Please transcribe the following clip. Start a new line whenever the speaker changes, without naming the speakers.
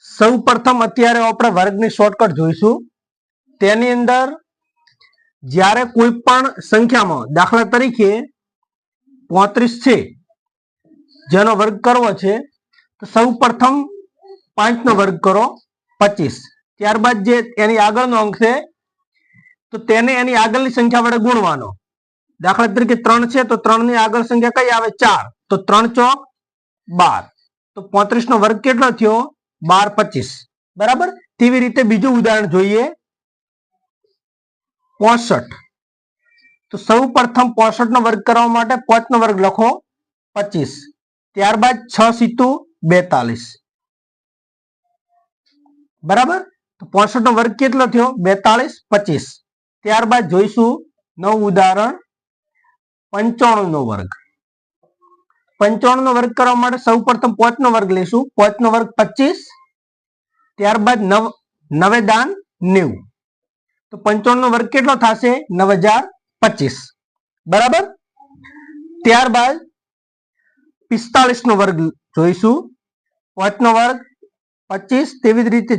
સૌ પ્રથમ અત્યારે આપણે વર્ગની શોર્ટકટ જોઈશું. તેની અંદર જ્યારે કોઈ પણ સંખ્યામાં દાખલા તરીકે 35 છે જેનો વર્ગ કરવો છે તો સૌ પ્રથમ 5 નો વર્ગ કરો 25. ત્યારબાદ જે એની આગળનો અંક છે તો તેને એની આગળની સંખ્યા વડે ગુણવાનો. દાખલા તરીકે 3 છે તો 3 ની આગળ સંખ્યા કઈ આવે 4, તો 3 ચોક 12. તો 35 નો વર્ગ કેટલો થયો 12 25. બરાબર. તેવી રીતે બીજું ઉદાહરણ જોઈએ 65. તો સૌ પ્રથમ 65 નો વર્ગ કરવા માટે 5 નો વર્ગ લખો 25. ત્યારબાદ 6 સીતું 42. બરાબર. તો 65 નો વર્ગ કેટલો થયો 42 25. ત્યારબાદ જોઈશું નવું ઉદાહરણ 95 નો વર્ગ. 95 નો વર્ગ કરવા માટે સૌ પ્રથમ 5 નો વર્ગ લઈશું. 5 નો વર્ગ 25. ત્યારબાદ 9 દાન 90. તો 95 નો વર્ગ કેટલો થશે 9025. બરાબર. ત્યારબાદ 45 નો વર્ગ જોઈશું. 5 નો વર્ગ 25. તેવી જ રીતે